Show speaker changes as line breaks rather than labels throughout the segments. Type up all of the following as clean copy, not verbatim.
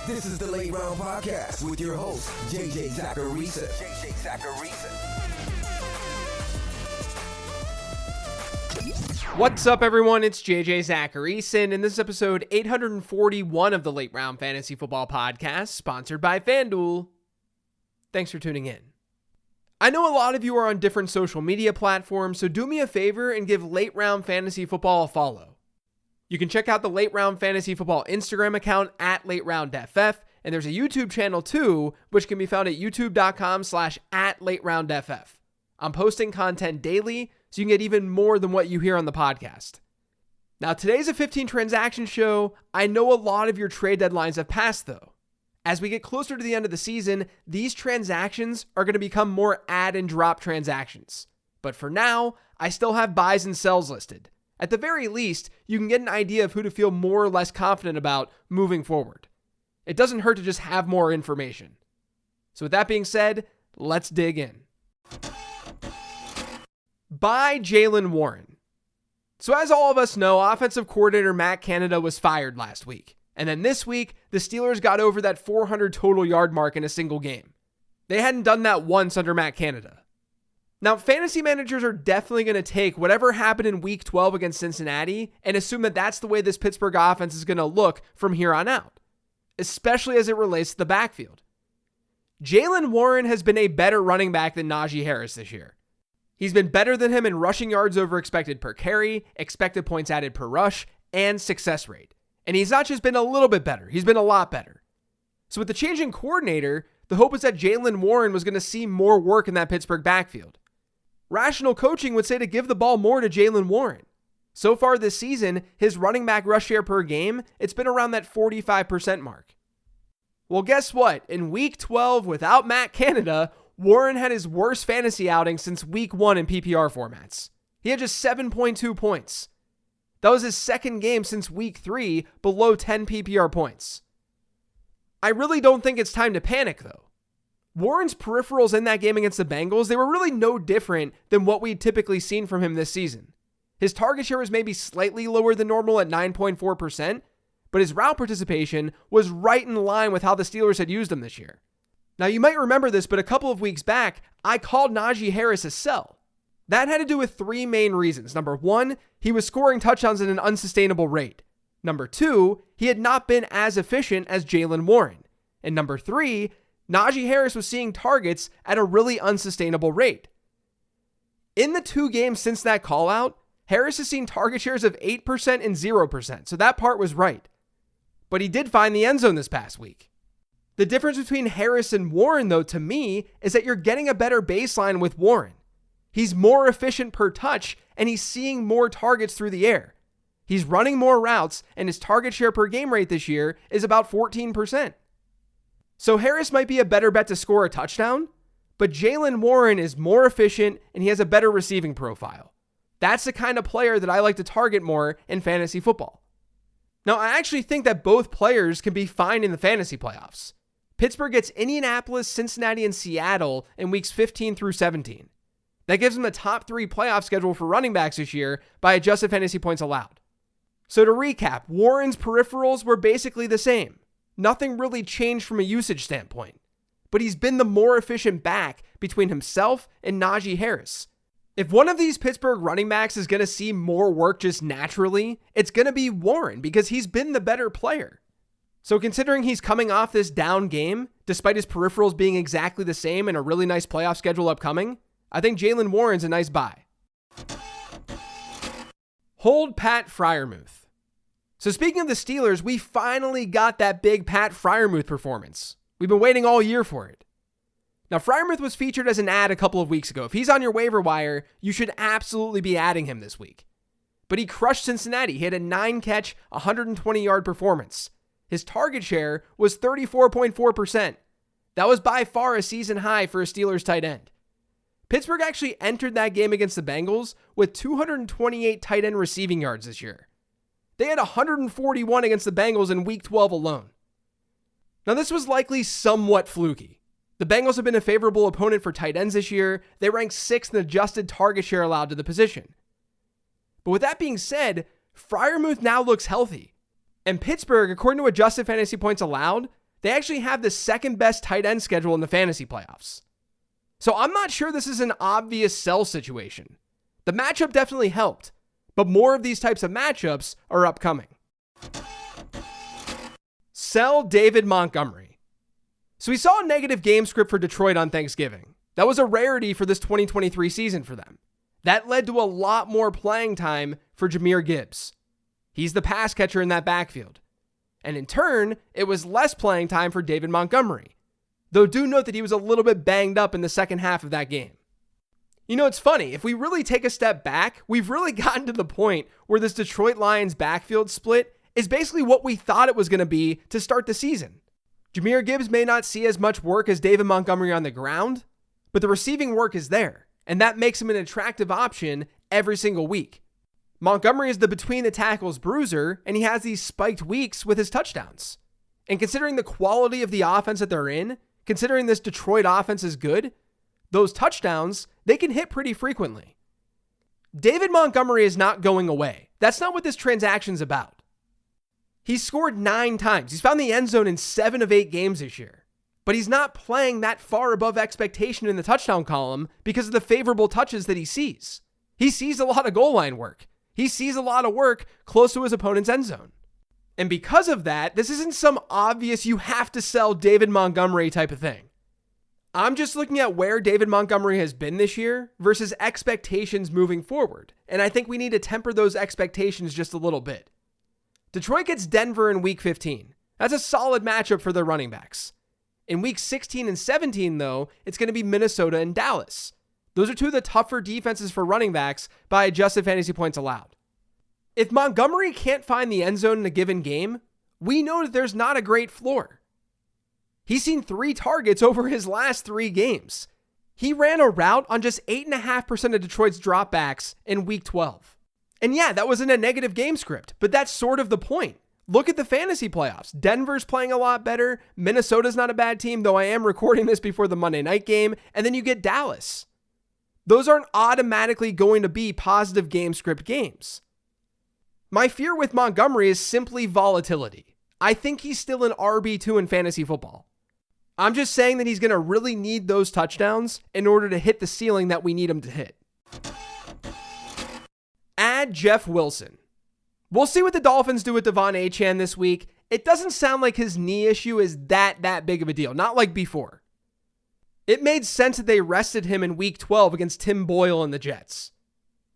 This is the Late Round Podcast with your host, JJ Zacharisa.
What's up, everyone? It's JJ Zacharisa, and this is episode 841 of the Late Round Fantasy Football Podcast, sponsored by FanDuel. Thanks for tuning in. I know a lot of you are on different social media platforms, so do me a favor and give Late Round Fantasy Football a follow. You can check out the Late Round Fantasy Football Instagram account at LateRoundFF, and there's a YouTube channel too, which can be found at youtube.com/@LateRoundFF. I'm posting content daily, so you can get even more than what you hear on the podcast. Now, today's a 15 transaction show. I know a lot of your trade deadlines have passed though. As we get closer to the end of the season, these transactions are going to become more add and drop transactions. But for now, I still have buys and sells listed. At the very least, you can get an idea of who to feel more or less confident about moving forward. It doesn't hurt to just have more information. So with that being said, let's dig in. Buy Jaylen Warren. So as all of us know, offensive coordinator Matt Canada was fired last week. And then this week, the Steelers got over that 400 total yard mark in a single game. They hadn't done that once under Matt Canada. Now, fantasy managers are definitely going to take whatever happened in Week 12 against Cincinnati and assume that that's the way this Pittsburgh offense is going to look from here on out, especially as it relates to the backfield. Jaylen Warren has been a better running back than Najee Harris this year. He's been better than him in rushing yards over expected per carry, expected points added per rush, and success rate. And he's not just been a little bit better, he's been a lot better. So with the change in coordinator, the hope was that Jaylen Warren was going to see more work in that Pittsburgh backfield. Rational coaching would say to give the ball more to Jaylen Warren. So far this season, his running back rush share per game, it's been around that 45% mark. Well, guess what? In Week 12, without Matt Canada, Warren had his worst fantasy outing since Week 1 in PPR formats. He had just 7.2 points. That was his second game since Week 3 below 10 PPR points. I really don't think it's time to panic, though. Warren's peripherals in that game against the Bengals, they were really no different than what we'd typically seen from him this season. His target share was maybe slightly lower than normal at 9.4%, but his route participation was right in line with how the Steelers had used him this year. Now, you might remember this, but a couple of weeks back, I called Najee Harris a sell. That had to do with three main reasons. Number one, he was scoring touchdowns at an unsustainable rate. Number two, he had not been as efficient as Jaylen Warren. And number three, Najee Harris was seeing targets at a really unsustainable rate. In the 2 games since that call out, Harris has seen target shares of 8% and 0%, so that part was right. But he did find the end zone this past week. The difference between Harris and Warren, though, to me, is that you're getting a better baseline with Warren. He's more efficient per touch, and he's seeing more targets through the air. He's running more routes, and his target share per game rate this year is about 14%. So Harris might be a better bet to score a touchdown, but Jaylen Warren is more efficient, and he has a better receiving profile. That's the kind of player that I like to target more in fantasy football. Now, I actually think that both players can be fine in the fantasy playoffs. Pittsburgh gets Indianapolis, Cincinnati, and Seattle in weeks 15 through 17. That gives them the top 3 playoff schedule for running backs this year by adjusted fantasy points allowed. So to recap, Warren's peripherals were basically the same. Nothing really changed from a usage standpoint. But he's been the more efficient back between himself and Najee Harris. If one of these Pittsburgh running backs is going to see more work just naturally, it's going to be Warren because he's been the better player. So considering he's coming off this down game, despite his peripherals being exactly the same and a really nice playoff schedule upcoming, I think Jaylen Warren's a nice buy. Hold Pat Freiermuth. So speaking of the Steelers, we finally got that big Pat Freiermuth performance. We've been waiting all year for it. Now, Freiermuth was featured as an ad a couple of weeks ago. If he's on your waiver wire, you should absolutely be adding him this week. But he crushed Cincinnati. He had a 9-catch, 120-yard performance. His target share was 34.4%. That was by far a season high for a Steelers tight end. Pittsburgh actually entered that game against the Bengals with 228 tight end receiving yards this year. They had 141 against the Bengals in Week 12 alone. Now, this was likely somewhat fluky. The Bengals have been a favorable opponent for tight ends this year. They ranked 6th in adjusted target share allowed to the position. But with that being said, Freiermuth now looks healthy. And Pittsburgh, according to adjusted fantasy points allowed, they actually have the second best tight end schedule in the fantasy playoffs. So I'm not sure this is an obvious sell situation. The matchup definitely helped, but more of these types of matchups are upcoming. Sell David Montgomery. So we saw a negative game script for Detroit on Thanksgiving. That was a rarity for this 2023 season for them. That led to a lot more playing time for Jahmyr Gibbs. He's the pass catcher in that backfield. And in turn, it was less playing time for David Montgomery. Though do note that he was a little bit banged up in the second half of that game. You know, it's funny. If we really take a step back, we've really gotten to the point where this Detroit Lions backfield split is basically what we thought it was going to be to start the season. Jahmyr Gibbs may not see as much work as David Montgomery on the ground, but the receiving work is there, and that makes him an attractive option every single week. Montgomery is the between the tackles bruiser, and he has these spiked weeks with his touchdowns. And considering the quality of the offense that they're in, considering this Detroit offense is good, those touchdowns, they can hit pretty frequently. David Montgomery is not going away. That's not what this transaction's about. He's scored 9 times. He's found the end zone in 7 of 8 games this year. But he's not playing that far above expectation in the touchdown column because of the favorable touches that he sees. He sees a lot of goal line work. He sees a lot of work close to his opponent's end zone. And because of that, this isn't some obvious you have to sell David Montgomery type of thing. I'm just looking at where David Montgomery has been this year versus expectations moving forward. And I think we need to temper those expectations just a little bit. Detroit gets Denver in week 15. That's a solid matchup for their running backs. In week 16 and 17, though, it's going to be Minnesota and Dallas. Those are two of the tougher defenses for running backs by adjusted fantasy points allowed. If Montgomery can't find the end zone in a given game, we know that there's not a great floor. He's seen 3 targets over his last 3 games. He ran a route on just 8.5% of Detroit's dropbacks in week 12. And yeah, that was in a negative game script, but that's sort of the point. Look at the fantasy playoffs. Denver's playing a lot better. Minnesota's not a bad team, though I am recording this before the Monday night game. And then you get Dallas. Those aren't automatically going to be positive game script games. My fear with Montgomery is simply volatility. I think he's still an RB2 in fantasy football. I'm just saying that he's going to really need those touchdowns in order to hit the ceiling that we need him to hit. Add Jeff Wilson. We'll see what the Dolphins do with Devon Achane this week. It doesn't sound like his knee issue is that big of a deal, not like before. It made sense that they rested him in week 12 against Tim Boyle and the Jets.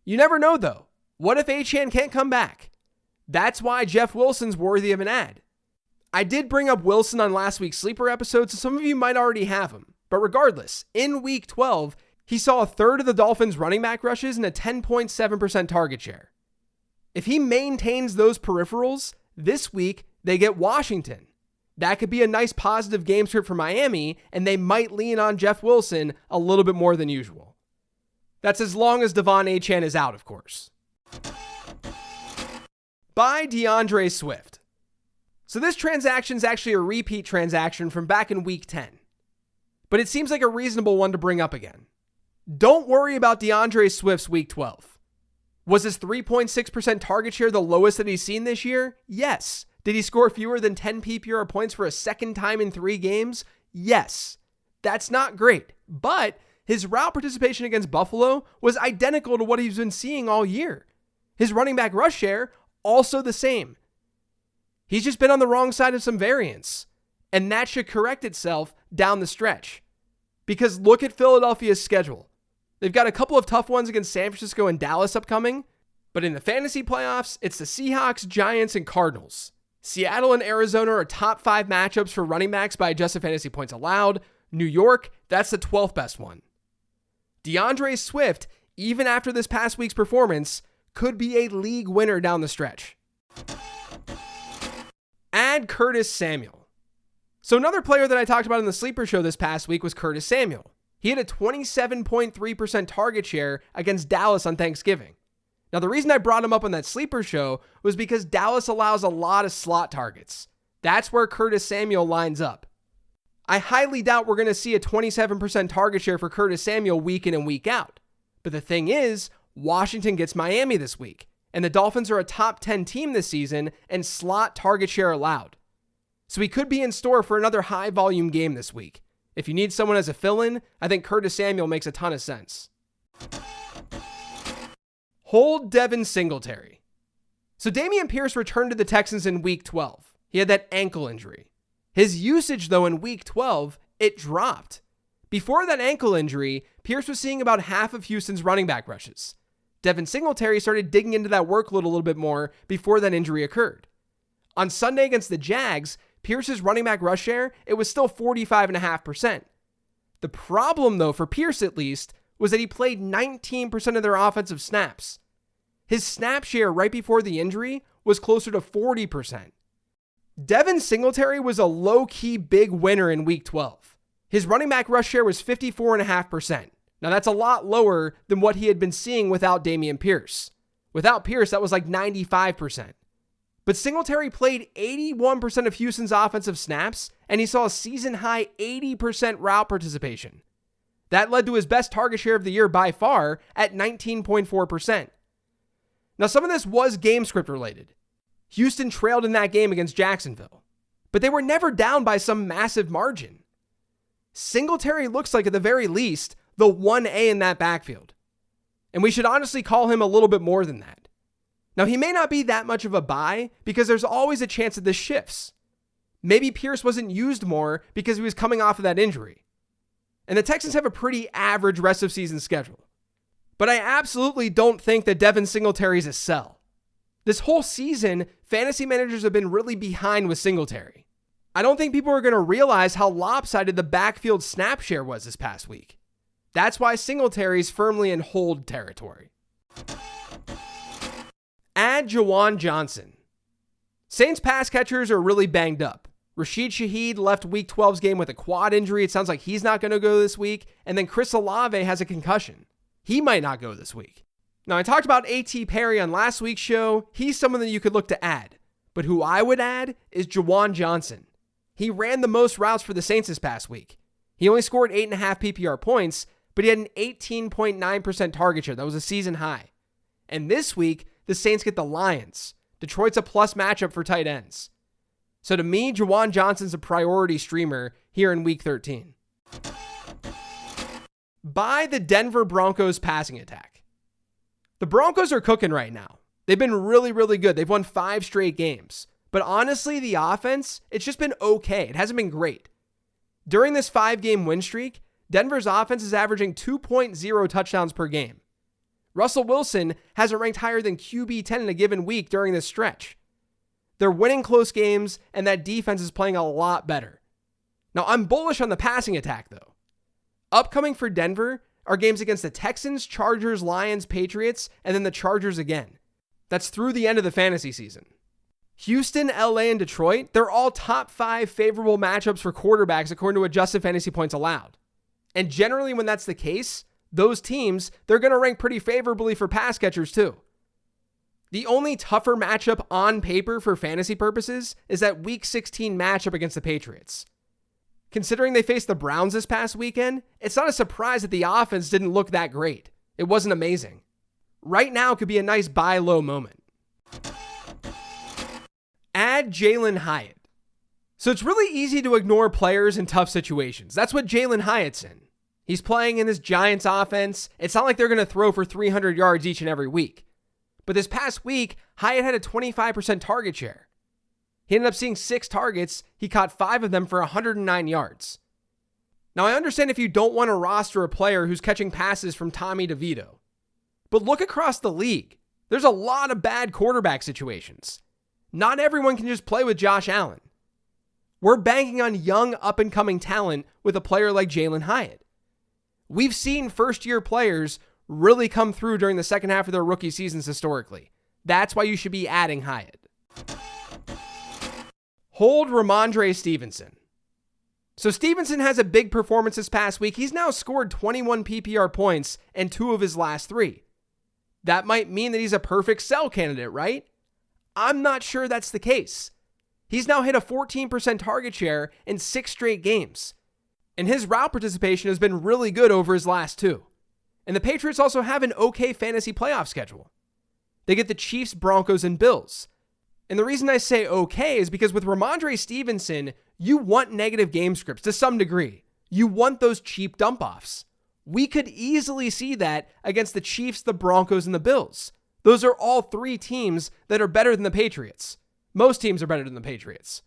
You never know though. What if Achane can't come back? That's why Jeff Wilson's worthy of an ad. I did bring up Wilson on last week's Sleeper episode, so some of you might already have him. But regardless, in week 12, he saw a third of the Dolphins' running back rushes and a 10.7% target share. If he maintains those peripherals, this week they get Washington. That could be a nice positive game script for Miami, and they might lean on Jeff Wilson a little bit more than usual. That's as long as Devon Achane is out, of course. Buy DeAndre Swift. So this transaction is actually a repeat transaction from back in week 10. But it seems like a reasonable one to bring up again. Don't worry about DeAndre Swift's week 12. Was his 3.6% target share the lowest that he's seen this year? Yes. Did he score fewer than 10 PPR points for a second time in 3 games? Yes. That's not great, but his route participation against Buffalo was identical to what he's been seeing all year. His running back rush share, also the same. He's just been on the wrong side of some variance, and that should correct itself down the stretch. Because look at Philadelphia's schedule. They've got a couple of tough ones against San Francisco and Dallas upcoming, but in the fantasy playoffs, it's the Seahawks, Giants, and Cardinals. Seattle and Arizona are top 5 matchups for running backs by adjusted fantasy points allowed. New York, that's the 12th best one. DeAndre Swift, even after this past week's performance, could be a league winner down the stretch. Add Curtis Samuel. So another player that I talked about in the Sleeper Show this past week was Curtis Samuel. He had a 27.3% target share against Dallas on Thanksgiving. Now, the reason I brought him up on that Sleeper Show was because Dallas allows a lot of slot targets. That's where Curtis Samuel lines up. I highly doubt we're going to see a 27% target share for Curtis Samuel week in and week out. But the thing is, Washington gets Miami this week, and the Dolphins are a top 10 team this season and slot target share allowed. so he could be in store for another high-volume game this week. If you need someone as a fill-in, I think Curtis Samuel makes a ton of sense. Hold Devin Singletary. So Dameon Pierce returned to the Texans in Week 12. He had that ankle injury. His usage, though, in Week 12, it dropped. Before that ankle injury, Pierce was seeing about half of Houston's running back rushes. Devin Singletary started digging into that workload a little bit more before that injury occurred. On Sunday against the Jags, Pierce's running back rush share, it was still 45.5%. The problem, though, for Pierce at least, was that he played 19% of their offensive snaps. His snap share right before the injury was closer to 40%. Devin Singletary was a low-key big winner in Week 12. His running back rush share was 54.5%. Now that's a lot lower than what he had been seeing without Dameon Pierce. Without Pierce, that was like 95%. But Singletary played 81% of Houston's offensive snaps, and he saw a season-high 80% route participation. That led to his best target share of the year by far at 19.4%. Now some of this was game script related. Houston trailed in that game against Jacksonville, but they were never down by some massive margin. Singletary looks like, at the very least, the 1A in that backfield. And we should honestly call him a little bit more than that. Now, he may not be that much of a buy because there's always a chance that this shifts. Maybe Pierce wasn't used more because he was coming off of that injury. And the Texans have a pretty average rest of season schedule. But I absolutely don't think that Devin Singletary is a sell. This whole season, fantasy managers have been really behind with Singletary. I don't think people are going to realize how lopsided the backfield snap share was this past week. That's why Singletary's firmly in hold territory. Add Juwan Johnson. Saints pass catchers are really banged up. Rashid Shaheed left Week 12's game with a quad injury. It sounds like he's not going to go this week. And then Chris Olave has a concussion. He might not go this week. Now, I talked about A.T. Perry on last week's show. He's someone that you could look to add. But who I would add is Juwan Johnson. He ran the most routes for the Saints this past week. He only scored 8.5 PPR points, but he had an 18.9% target share. That was a season high. And this week, the Saints get the Lions. Detroit's a plus matchup for tight ends. So to me, Juwan Johnson's a priority streamer here in Week 13. Buy the Denver Broncos passing attack. The Broncos are cooking right now. They've been really, really good. They've won 5 straight games. But honestly, the offense, it's just been okay. It hasn't been great. During this 5-game win streak, Denver's offense is averaging 2.0 touchdowns per game. Russell Wilson hasn't ranked higher than QB 10 in a given week during this stretch. They're winning close games, and that defense is playing a lot better. Now, I'm bullish on the passing attack, though. Upcoming for Denver are games against the Texans, Chargers, Lions, Patriots, and then the Chargers again. That's through the end of the fantasy season. Houston, LA, and Detroit, they're all top 5 favorable matchups for quarterbacks according to adjusted fantasy points allowed. And generally when that's the case, those teams, they're going to rank pretty favorably for pass catchers too. The only tougher matchup on paper for fantasy purposes is that Week 16 matchup against the Patriots. Considering they faced the Browns this past weekend, it's not a surprise that the offense didn't look that great. It wasn't amazing. Right now could be a nice buy low moment. Add Jalen Hyatt. So it's really easy to ignore players in tough situations. That's what Jalen Hyatt's in. He's playing in this Giants offense. It's not like they're going to throw for 300 yards each and every week. But this past week, Hyatt had a 25% target share. He ended up seeing 6 targets. He caught 5 of them for 109 yards. Now, I understand if you don't want to roster a player who's catching passes from Tommy DeVito. But look across the league. There's a lot of bad quarterback situations. Not everyone can just play with Josh Allen. We're banking on young, up-and-coming talent with a player like Jalen Hyatt. We've seen first-year players really come through during the second half of their rookie seasons historically. That's why you should be adding Hyatt. Hold Ramondre Stevenson. So Stevenson has a big performance this past week. He's now scored 21 PPR points in 2 of his last 3. That might mean that he's a perfect sell candidate, right? I'm not sure that's the case. He's now hit a 14% target share in 6 straight games. And his route participation has been really good over his last 2. And the Patriots also have an okay fantasy playoff schedule. They get the Chiefs, Broncos, and Bills. And the reason I say okay is because with Ramondre Stevenson, you want negative game scripts to some degree. You want those cheap dump-offs. We could easily see that against the Chiefs, the Broncos, and the Bills. Those are all three teams that are better than the Patriots. Most teams are better than the Patriots.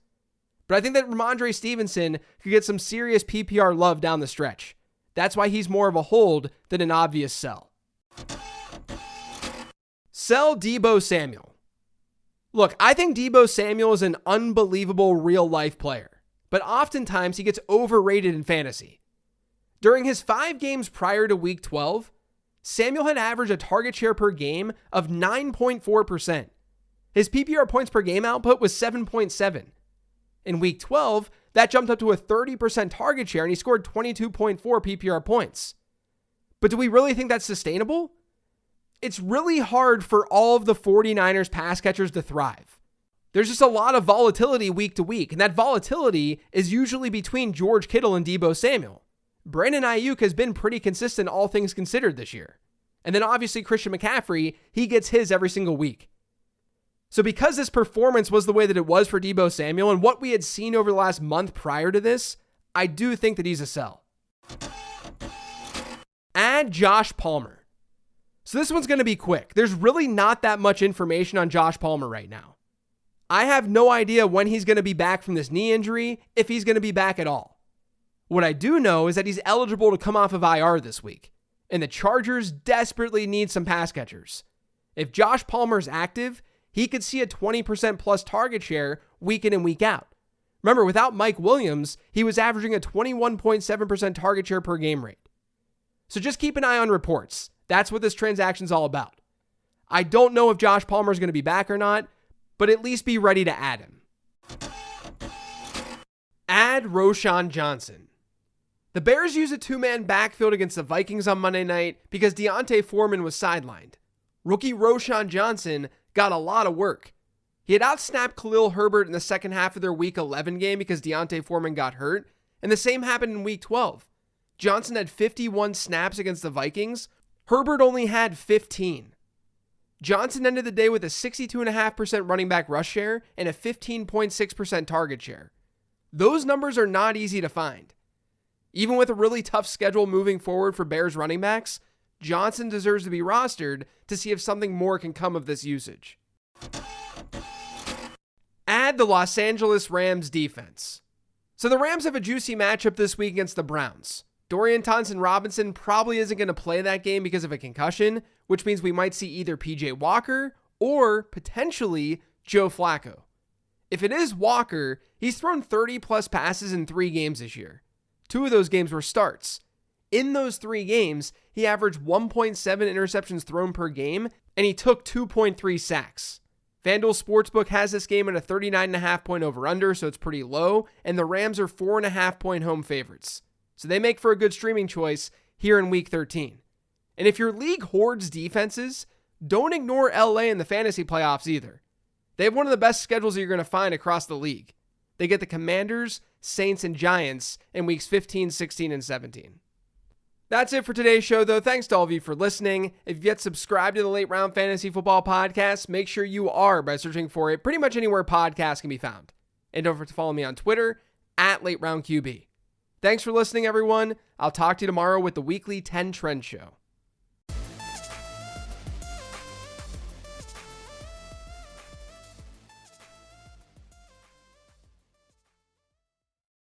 But I think that Ramondre Stevenson could get some serious PPR love down the stretch. That's why he's more of a hold than an obvious sell. Sell Deebo Samuel. Look, I think Deebo Samuel is an unbelievable real-life player, but oftentimes he gets overrated in fantasy. During his 5 games prior to Week 12, Samuel had averaged a target share per game of 9.4%. His PPR points per game output was 7.7. In Week 12, that jumped up to a 30% target share and he scored 22.4 PPR points. But do we really think that's sustainable? It's really hard for all of the 49ers pass catchers to thrive. There's just a lot of volatility week to week, and that volatility is usually between George Kittle and Deebo Samuel. Brandon Ayuk has been pretty consistent, all things considered, this year. And then obviously Christian McCaffrey, he gets his every single week. So because this performance was the way that it was for Deebo Samuel and what we had seen over the last month prior to this, I do think that he's a sell. Add Josh Palmer. So this one's going to be quick. There's really not that much information on Josh Palmer right now. I have no idea when he's going to be back from this knee injury, if he's going to be back at all. What I do know is that he's eligible to come off of IR this week, and the Chargers desperately need some pass catchers. If Josh Palmer's active, he could see a 20% plus target share week in and week out. Remember, without Mike Williams, he was averaging a 21.7% target share per game rate. So just keep an eye on reports. That's what this transaction's all about. I don't know if Josh Palmer is going to be back or not, but at least be ready to add him. Add Roschon Johnson. The Bears use a 2-man backfield against the Vikings on Monday night because D'Onta Foreman was sidelined. Rookie Roschon Johnson got a lot of work. He had outsnapped Khalil Herbert in the second half of their Week 11 game because D'Onta Foreman got hurt, and the same happened in Week 12. Johnson had 51 snaps against the Vikings. Herbert only had 15. Johnson ended the day with a 62.5% running back rush share and a 15.6% target share. Those numbers are not easy to find. Even with a really tough schedule moving forward for Bears running backs, Johnson deserves to be rostered to see if something more can come of this usage. Add the Los Angeles Rams defense. So the Rams have a juicy matchup this week against the Browns. Dorian Thompson-Robinson probably isn't going to play that game because of a concussion, which means we might see either PJ Walker or potentially Joe Flacco. If it is Walker, he's thrown 30 plus passes in 3 games this year. 2 of those games were starts. In those 3 games, he averaged 1.7 interceptions thrown per game, and he took 2.3 sacks. FanDuel Sportsbook has this game at a 39.5 point over-under, so it's pretty low, and the Rams are 4.5 point home favorites. So they make for a good streaming choice here in Week 13. And if your league hoards defenses, don't ignore LA in the fantasy playoffs either. They have one of the best schedules that you're going to find across the league. They get the Commanders, Saints, and Giants in weeks 15, 16, and 17. That's it for today's show, though. Thanks to all of you for listening. If you've yet subscribed to the Late Round Fantasy Football Podcast, make sure you are by searching for it pretty much anywhere podcasts can be found. And don't forget to follow me on Twitter @LateRoundQB. Thanks for listening, everyone. I'll talk to you tomorrow with the weekly 10 Trend Show.